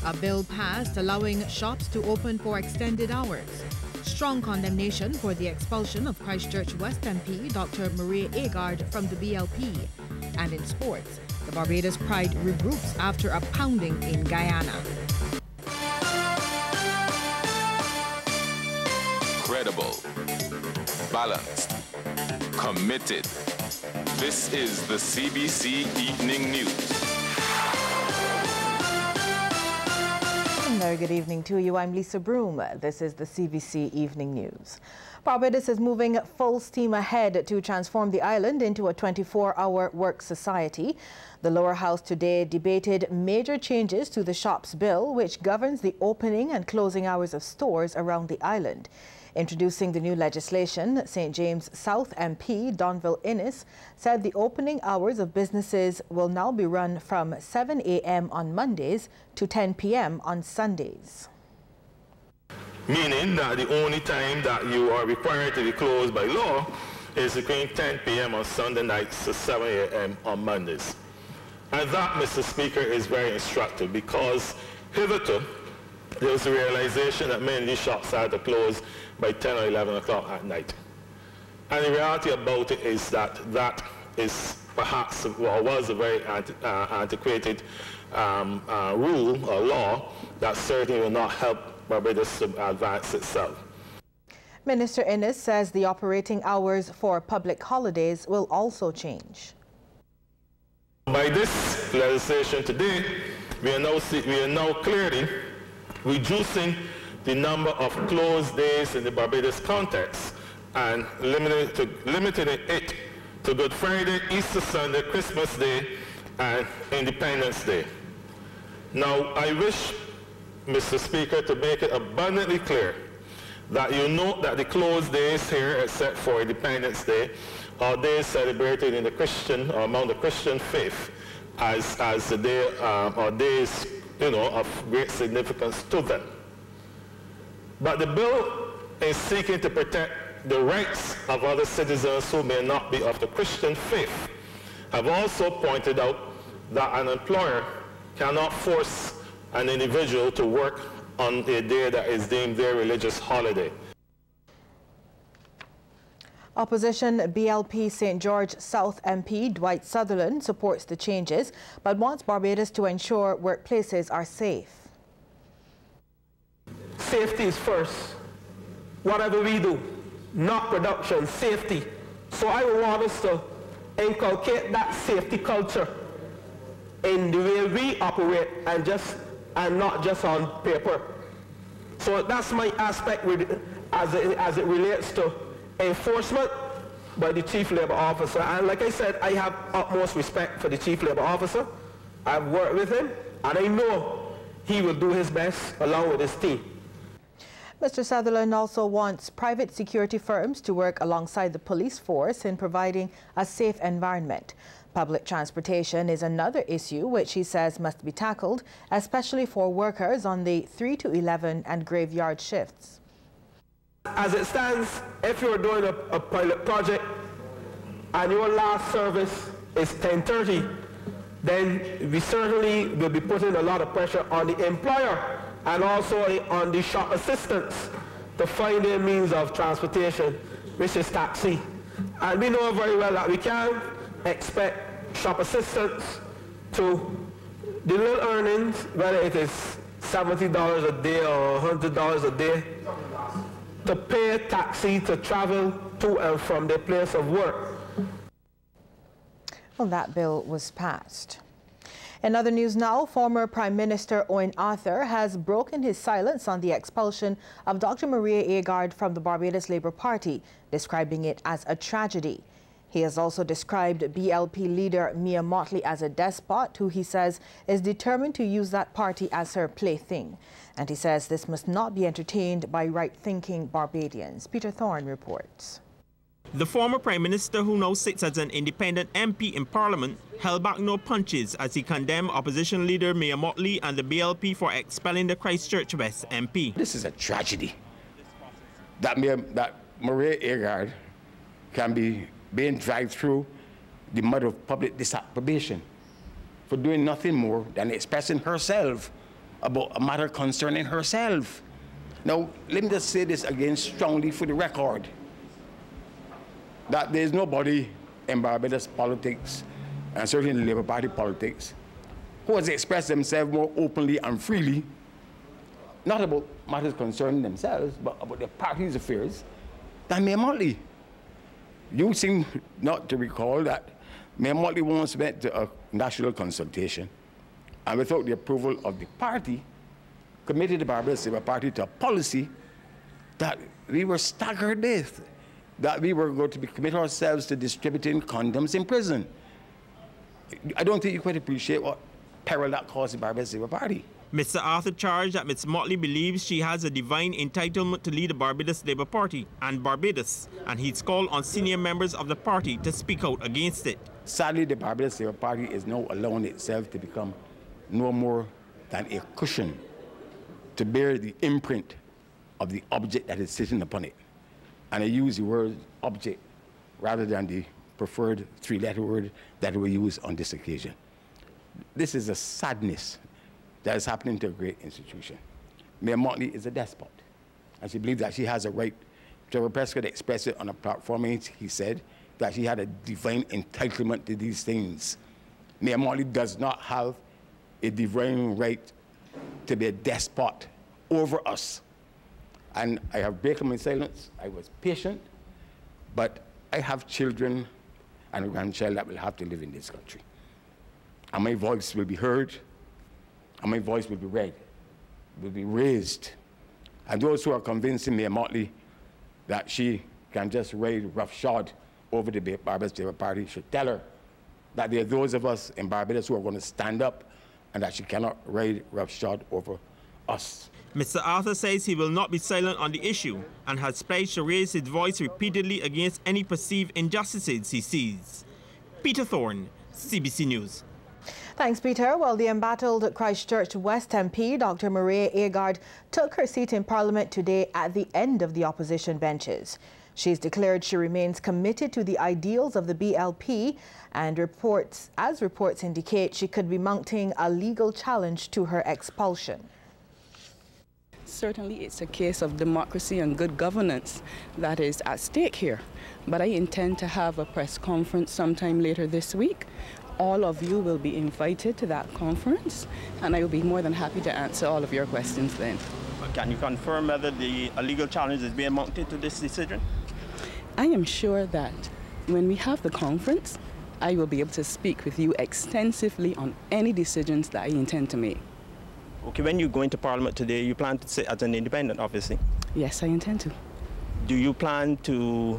A bill passed allowing shops to open for extended hours. Strong condemnation for the expulsion of Christchurch West MP Dr. Maria Agard from the BLP. And in sports, the Barbados Pride regroups after a pounding in Guyana. Credible, balanced, committed. This is the CBC Evening News. Very good evening to you. I'm Lisa Broom. This is the CBC Evening News. Barbados is moving full steam ahead to transform the island into a 24-hour work society. The lower house today debated major changes to the shops bill, which governs the opening and closing hours of stores around the island. Introducing the new legislation, St. James South MP Donville Innes said the opening hours of businesses will now be run from 7 a.m. on Mondays to 10 p.m. on Sundays. Meaning that the only time that you are required to be closed by law is between 10 p.m. on Sunday nights to 7 a.m. on Mondays. And that, Mr. Speaker, is very instructive because hitherto there was a realization that many of these shops had to close by 10 or 11 o'clock at night. And the reality about it is that that is perhaps, well, was a very antiquated rule or law that certainly will not help Barbados to advance itself. Minister Innes says the operating hours for public holidays will also change. By this legislation today, we are now clearly reducing the number of closed days in the Barbados context and limiting it to Good Friday, Easter Sunday, Christmas Day, and Independence Day. Now, I wish, Mr. Speaker, to make it abundantly clear that you note that the closed days here, except for Independence Day, are days celebrated in the Christian or among the Christian faith as the day or days, of great significance to them. But the bill is seeking to protect the rights of other citizens who may not be of the Christian faith. I've also pointed out that an employer cannot force an individual to work on a day that is deemed their religious holiday. Opposition BLP St. George South MP Dwight Sutherland supports the changes, but wants Barbados to ensure workplaces are safe. Safety is first. Whatever we do, not production, safety. So I want us to inculcate that safety culture in the way we operate and not just on paper. So that's my aspect as it relates to enforcement by the Chief Labour Officer. And like I said, I have utmost respect for the Chief Labour Officer. I've worked with him, and I know he will do his best along with his team. Mr. Sutherland also wants private security firms to work alongside the police force in providing a safe environment. Public transportation is another issue which he says must be tackled, especially for workers on the 3 to 11 and graveyard shifts. As it stands, if you're doing a pilot project and your last service is 10:30, then we certainly will be putting a lot of pressure on the employer and also on the shop assistants to find a means of transportation, which is taxi. And we know very well that we can't expect shop assistants to the little earnings, whether it is $70 a day or $100 a day, to pay a taxi to travel to and from their place of work. Well, that bill was passed. In other news now, former Prime Minister Owen Arthur has broken his silence on the expulsion of Dr. Maria Agard from the Barbados Labour Party, describing it as a tragedy. He has also described BLP leader Mia Mottley as a despot who he says is determined to use that party as her plaything. And he says this must not be entertained by right-thinking Barbadians. Peter Thorne reports. The former Prime Minister, who now sits as an independent MP in Parliament, held back no punches as he condemned opposition leader Mia Mottley and the BLP for expelling the Christchurch West MP. This is a tragedy that Maria Agard can be being dragged through the mud of public disapprobation for doing nothing more than expressing herself about a matter concerning herself. Now, let me just say this again strongly for the record, that there's nobody in Barbados politics, and certainly in Labour Party politics, who has expressed themselves more openly and freely, not about matters concerning themselves, but about the party's affairs, than Mayor Motley. You seem not to recall that Mayor Motley once went to a national consultation, and without the approval of the party, committed the Barbados Labour Party to a policy that we were staggered with, that we were going to commit ourselves to distributing condoms in prison. I don't think you quite appreciate what peril that caused the Barbados Labour Party. Mr. Arthur charged that Ms. Motley believes she has a divine entitlement to lead the Barbados Labour Party and Barbados, and he's called on senior members of the party to speak out against it. Sadly, the Barbados Labour Party is now allowing itself to become no more than a cushion to bear the imprint of the object that is sitting upon it. And I use the word object rather than the preferred three-letter word that we use on this occasion. This is a sadness that is happening to a great institution. Mayor Motley is a despot, and she believes that she has a right. Trevor Prescott expressed it on a platform. He said that she had a divine entitlement to these things. Mayor Motley does not have a divine right to be a despot over us. And I have broken my silence. I was patient, but I have children and a grandchild that will have to live in this country. And my voice will be heard, and my voice will be read, will be raised. And those who are convincing Mayor Motley that she can just ride roughshod over the Barbados Labour Party should tell her that there are those of us in Barbados who are going to stand up, and that she cannot ride roughshod over us. Mr. Arthur says he will not be silent on the issue and has pledged to raise his voice repeatedly against any perceived injustices he sees. Peter Thorne, CBC News. Thanks, Peter. Well, the embattled Christchurch West MP, Dr. Maria Agard, took her seat in Parliament today at the end of the opposition benches. She's declared she remains committed to the ideals of the BLP, and reports indicate she could be mounting a legal challenge to her expulsion. Certainly, it's a case of democracy and good governance that is at stake here. But I intend to have a press conference sometime later this week. All of you will be invited to that conference, and I will be more than happy to answer all of your questions then. Can you confirm whether a legal challenge is being mounted to this decision? I am sure that when we have the conference, I will be able to speak with you extensively on any decisions that I intend to make. Okay, when you go into Parliament today, you plan to sit as an independent, obviously? Yes, I intend to. Do you plan to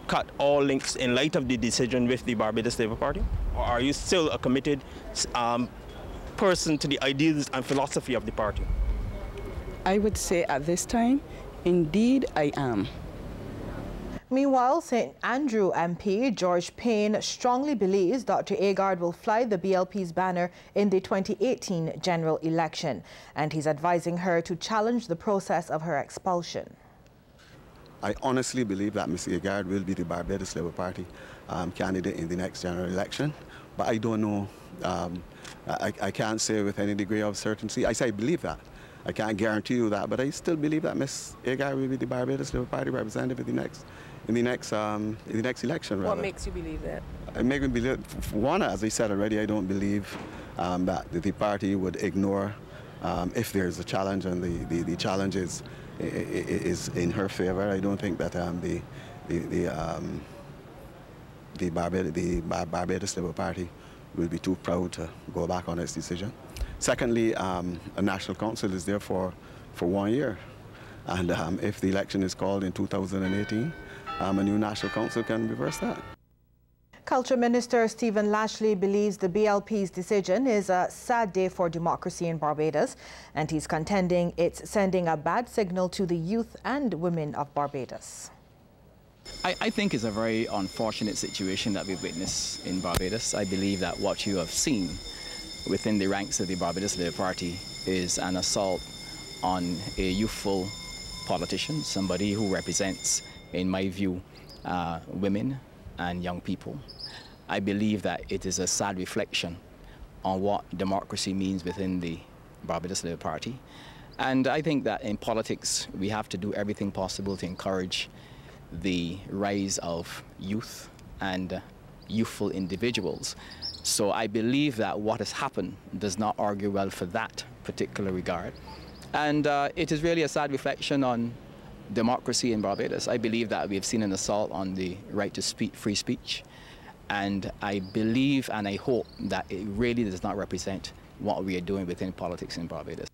cut all links in light of the decision with the Barbados Labour Party? Or are you still a committed person to the ideals and philosophy of the party? I would say at this time, indeed I am. Meanwhile, St. Andrew MP George Payne strongly believes Dr. Agard will fly the BLP's banner in the 2018 general election, and he's advising her to challenge the process of her expulsion. I honestly believe that Ms. Agard will be the Barbados Labour Party candidate in the next general election, but I don't know. I can't say with any degree of certainty. I say I believe that. I can't guarantee you that, but I still believe that Ms. Agard will be the Barbados Labour Party representative in the next election. Rather. What makes you believe that? It makes me believe, for one, as I said already, I don't believe that the party would ignore if there's a challenge and the challenge is in her favor. I don't think that the Barbados Labour Party will be too proud to go back on its decision. Secondly, a national council is there for 1 year, and if the election is called in 2018, a new national council can reverse that. Culture Minister Stephen Lashley believes the BLP's decision is a sad day for democracy in Barbados, and he's contending it's sending a bad signal to the youth and women of Barbados. I think it's a very unfortunate situation that we've witnessed in Barbados. I believe that what you have seen within the ranks of the Barbados Labour Party is an assault on a youthful politician, somebody who represents, in my view, women and young people. I believe that it is a sad reflection on what democracy means within the Barbados Labour Party. And I think that in politics, we have to do everything possible to encourage the rise of youth and youthful individuals. So I believe that what has happened does not argue well for that particular regard. And it is really a sad reflection on democracy in Barbados. I believe that we have seen an assault on the right to free speech. And I believe and I hope that it really does not represent what we are doing within politics in Barbados.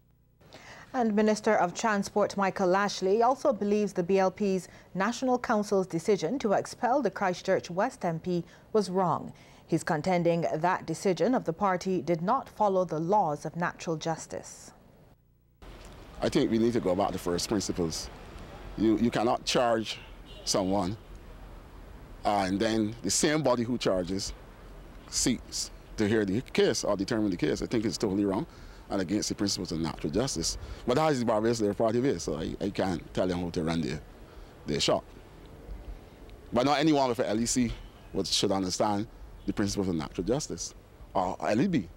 And Minister of Transport Michael Lashley also believes the BLP's National Council's decision to expel the Christchurch West MP was wrong. He's contending that decision of the party did not follow the laws of natural justice. I think we need to go back to first principles. You cannot charge someone and then the same body who charges seeks to hear the case or determine the case. I think it's totally wrong and against the principles of natural justice. But that is the Barbados Labour Party way, so I can't tell them how to run their shop. But not anyone with an LEC should understand the principles of natural justice, or LLB.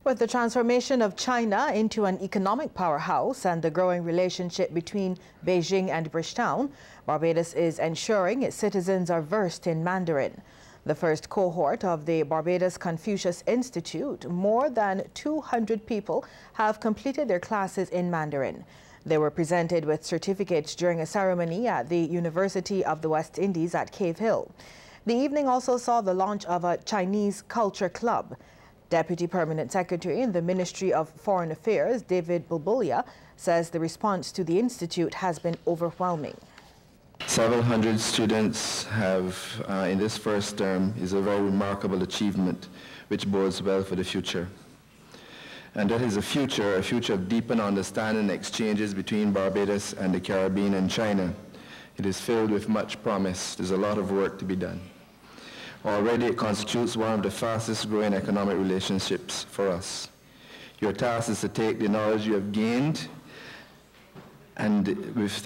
With the transformation of China into an economic powerhouse and the growing relationship between Beijing and Bridgetown, Barbados is ensuring its citizens are versed in Mandarin. The first cohort of the Barbados Confucius Institute, more than 200 people, have completed their classes in Mandarin. They were presented with certificates during a ceremony at the University of the West Indies at Cave Hill. The evening also saw the launch of a Chinese culture club. Deputy Permanent Secretary in the Ministry of Foreign Affairs, David Bulbulia, says the response to the Institute has been overwhelming. Several hundred students have, in this first term, is a very remarkable achievement which bodes well for the future. And that is a future of deepened understanding and exchanges between Barbados and the Caribbean and China. It is filled with much promise. There's a lot of work to be done. Already it constitutes one of the fastest growing economic relationships for us. Your task is to take the knowledge you have gained and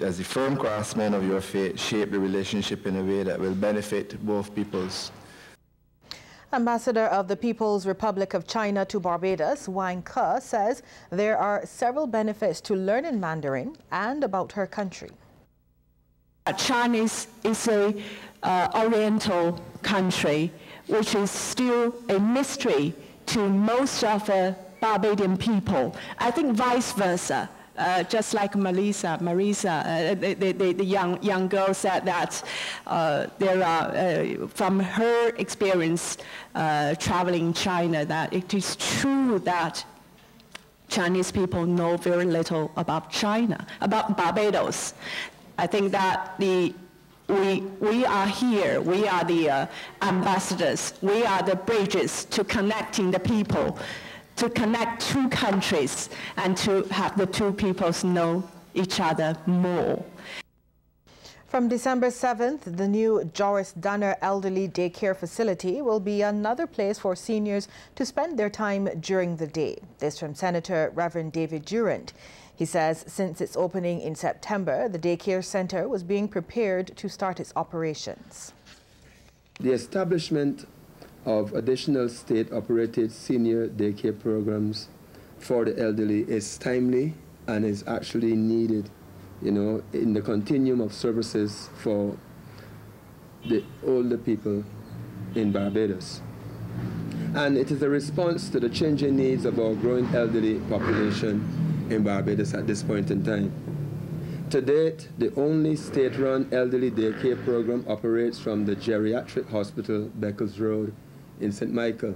as a firm craftsman of your faith, shape the relationship in a way that will benefit both peoples. Ambassador of the People's Republic of China to Barbados, Wang Ke, says there are several benefits to learning Mandarin and about her country. Chinese is a Oriental country, which is still a mystery to most of the Barbadian people. I think vice versa. Just like Marisa, the young girl said that there are, from her experience traveling in China, that it is true that Chinese people know very little about China, about Barbados. I think that we are here, we are the ambassadors, we are the bridges to connecting the people, to connect two countries and to have the two peoples know each other more. From December 7th, the new Joris Dunner Elderly Daycare facility will be another place for seniors to spend their time during the day. This from Senator Reverend David Durant. He says since its opening in September, the daycare center was being prepared to start its operations. The establishment of additional state-operated senior daycare programs for the elderly is timely and is actually needed, in the continuum of services for the older people in Barbados. And it is a response to the changing needs of our growing elderly population in Barbados at this point in time. To date, the only state-run elderly daycare program operates from the Geriatric Hospital, Beccles Road, in St. Michael.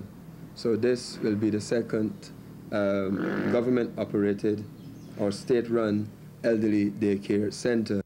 So this will be the second government-operated or state-run elderly daycare center.